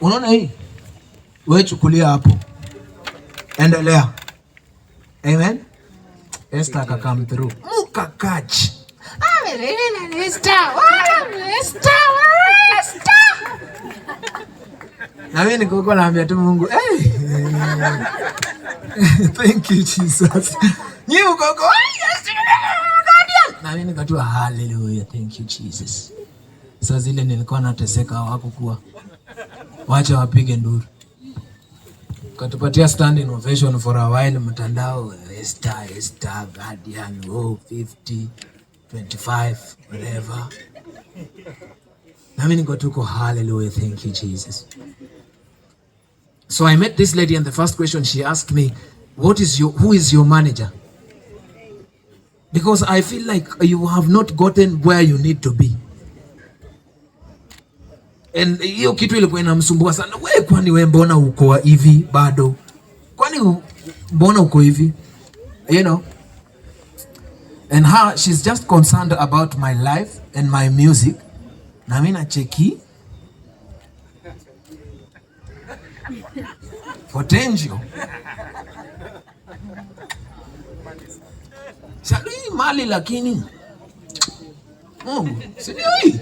Unaona hii? Wewe chukulia hapo. Endelea. Amen. Esther ka come through. Mukakachi. Esther. Na mimi niko naambia tu Mungu, thank you Jesus. Ni uko na mimi niko tu hallelujah, thank you Jesus. Sasa zile nilikuwa nateseka hawakuwa. Wacha wapige nduru. Katupatia standing ovation for a while mtandao, Esther Guardian 50 25 whatever. Na mimi niko tuko hallelujah, thank you Jesus. So I met this lady and the first question she asked me, who is your manager? Because I feel like you have not gotten where you need to be. And hiyo kitu ilikuwa inamsumbua sana. Wewe kwani wewe mbona uko hivi bado? Kwani mbona uko hivi? You know? And her, she's just concerned about my life and my music. Na mimi na cheki potential. Sadui mali lakini Mungu, sijui hii.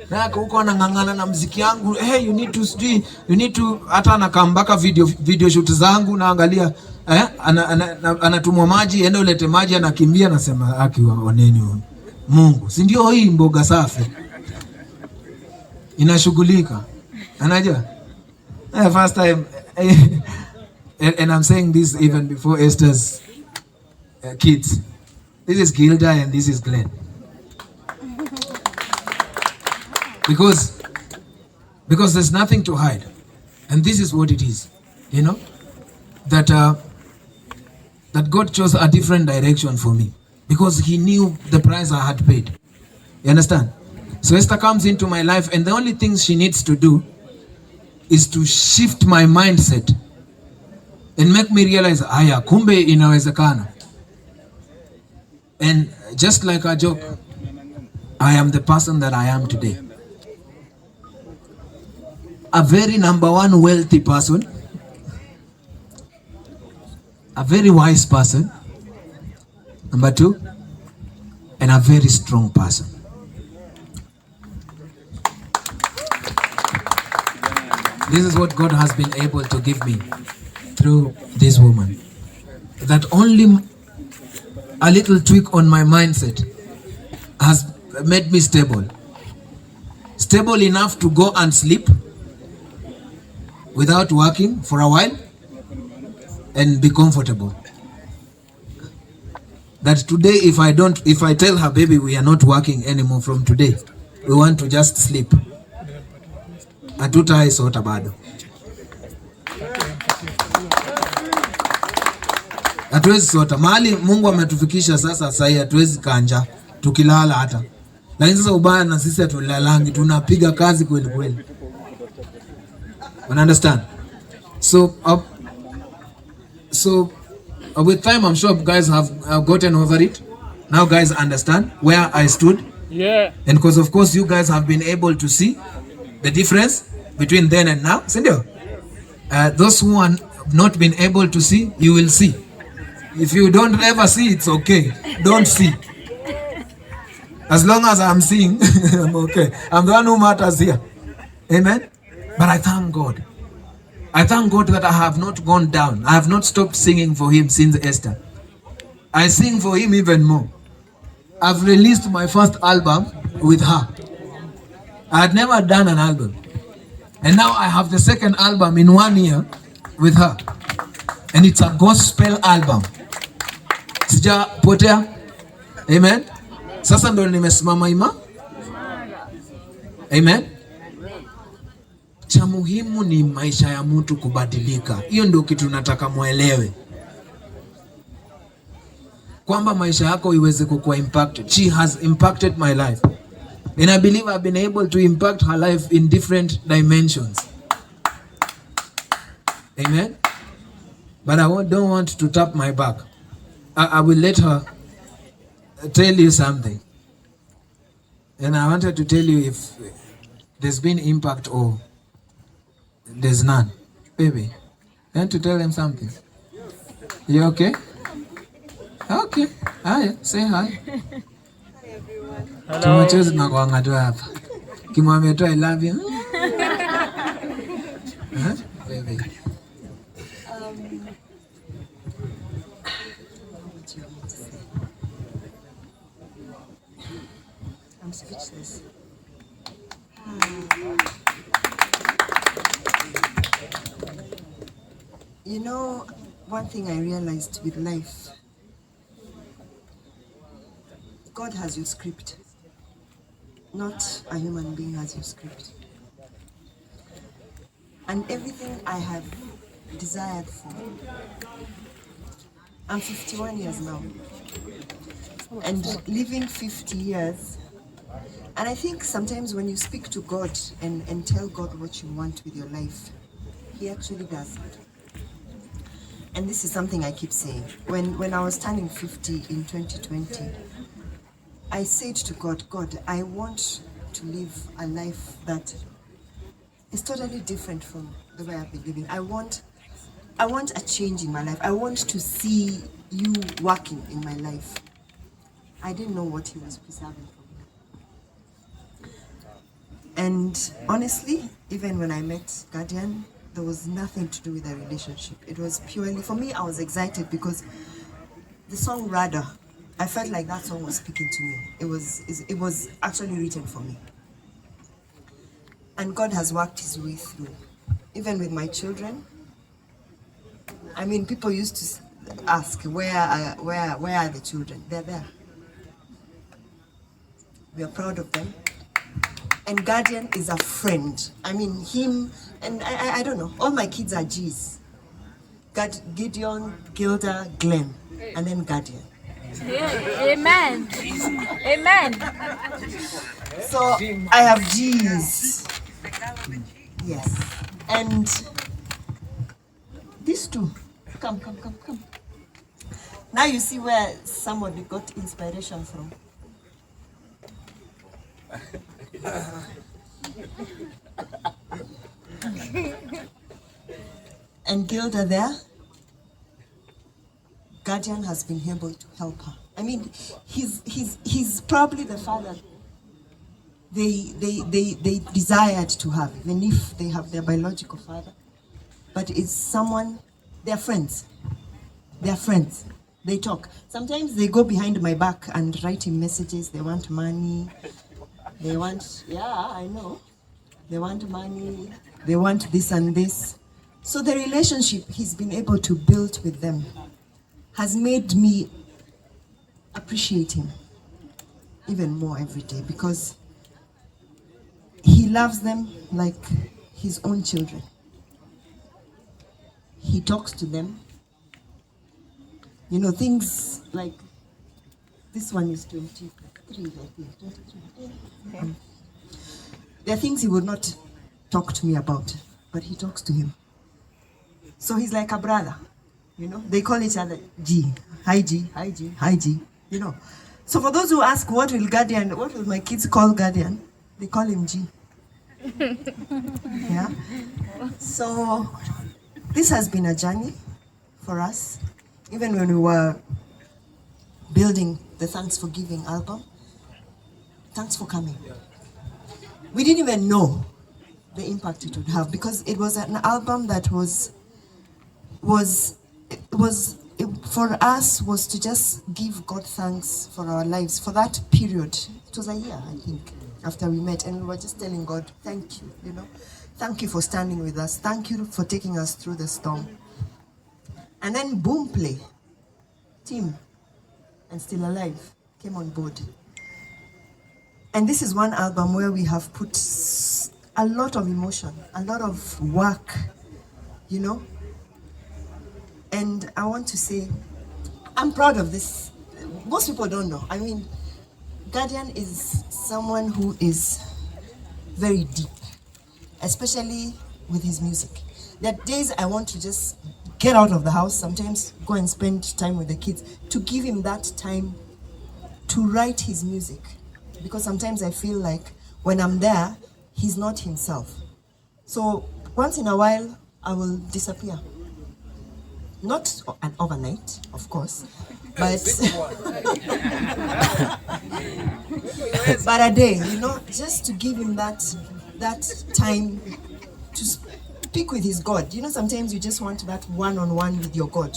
Na huko anang'ang'ana na muziki yangu. Hey, you need to hata anakambaka video shoot zangu naangalia anatumwa maji, ende ulete maji, anakimbia nasema akiwaoneni Mungu. Si ndio hii mboga safi? Inashughulika. Anajua? First time and I'm saying this even before Esther's kids. This is Gilda and this is Glenn. Because there's nothing to hide. And this is what it is. You know? That God chose a different direction for me. Because he knew the price I had paid. You understand? So Esther comes into my life and the only thing she needs to do is to shift my mindset and make me realize, aya, kumbe inawezekana. And just like a joke, I am the person that I am today. A very number one wealthy person, a very wise person, number two, and a very strong person. This is what God has been able to give me through this woman. That only a little tweak on my mindset has made me stable. Stable enough to go and sleep without working for a while and be comfortable. That today if I tell her, baby, we are not working anymore from today, we want to just sleep, hatutai sota bado. Hatuwezi sota. Mahali Mungu ametufikisha sasa hatuwezi kanja tukilala hata. Lakini sasa ubaya na sisi hatulalangi, tunapiga kazi kweli kweli. You understand? So with time I'm sure guys have gotten over it. Now guys understand where I stood. Yeah. And because of course you guys have been able to see the difference between then and now. Sindio? Those who have not been able to see, you will see. If you don't ever see, it's okay. Don't see. As long as I'm seeing, I'm okay. I'm the one who matters here. Amen? But I thank God. I thank God that I have not gone down. I have not stopped singing for him since Esther. I sing for him even more. I've released my first album with her. I had never done an album. And now I have the second album in 1 year with her. And it's a gospel album. Sija potea. Amen. Sasa ndo nimesimama ima. Amen. Cha muhimu ni maisha ya mtu kubadilika. Hiyo ndio kitu nataka muelewe. Kwamba maisha yako iweze kukuwa impacted. She has impacted my life. And I believe I've been able to impact her life in different dimensions. Amen. But I don't want to tap my back. I will let her tell you something. And I wanted to tell you if there's been impact or There's none. Baby, you want to tell them something? You okay? Okay. Hi, say hi. Hello. Machozi na kwa tu hapa. Kimwambia tu I love you. Baby. I'm speechless. You know, one thing I realized with life, God has your script, not a human being has your script. And everything I have desired for, I'm 51 years now, and living 50 years, and I think sometimes when you speak to God and tell God what you want with your life, He actually does it. And this is something I keep saying. When I was turning 50 in 2020, I said to God, God, I want to live a life that is totally different from the way I've been living. I want a change in my life. I want to see you working in my life. I didn't know what He was preserving from me. And honestly, even when I met Guardian, there was nothing to do with the relationship. It was purely, for me, I was excited because the song Radha, I felt like that song was speaking to me. It was actually written for me. And God has worked His way through. Even with my children. I mean, people used to ask, where are the children? They're there. We are proud of them. And Guardian is a friend. I mean, him, and I don't know, all my kids are G's. Gideon, Gilda, Glenn, and then Guardian. Amen. Amen. So I have G's. Yes. And these two, come. Now you see where somebody got inspiration from. And Gilda there, Guardian has been able to help her. I mean, he's probably the father they desired to have, even if they have their biological father. But it's someone, they're friends. They're friends. They talk. Sometimes they go behind my back and write him messages. They want money. They want, I know. They want money. They want this and this. So the relationship he's been able to build with them has made me appreciate him even more every day, because he loves them like his own children. He talks to them. You know, things like, this one is 23, I think, 23. Okay. There are things he would not talk to me about, but he talks to him. So he's like a brother, you know. They call each other G. Hi G, hi G, hi G, you know. So for those who ask, what will my kids call Guardian? They call him G. Yeah. So this has been a journey for us. Even when we were building the Thanks for Giving album, Thanks for Coming, we didn't even know the impact it would have, because it was an album that for us was to just give God thanks for our lives for that period. It was a year, I think, after we met, and we were just telling God, thank you, you know, thank you for standing with us, thank you for taking us through the storm. And then Boom Play, Team, and Still Alive came on board. And this is one album where we have put a lot of emotion, a lot of work, you know. And I want to say, I'm proud of this. Most people don't know. I mean, Guardian is someone who is very deep, especially with his music. There are days I want to just get out of the house, sometimes go and spend time with the kids, to give him that time to write his music. Because sometimes I feel like when I'm there, he's not himself. So Once in a while, I will disappear. Not an overnight, of course, but but a day, you know, just to give him that time to speak with his God. You know, sometimes you just want that one-on-one with your God.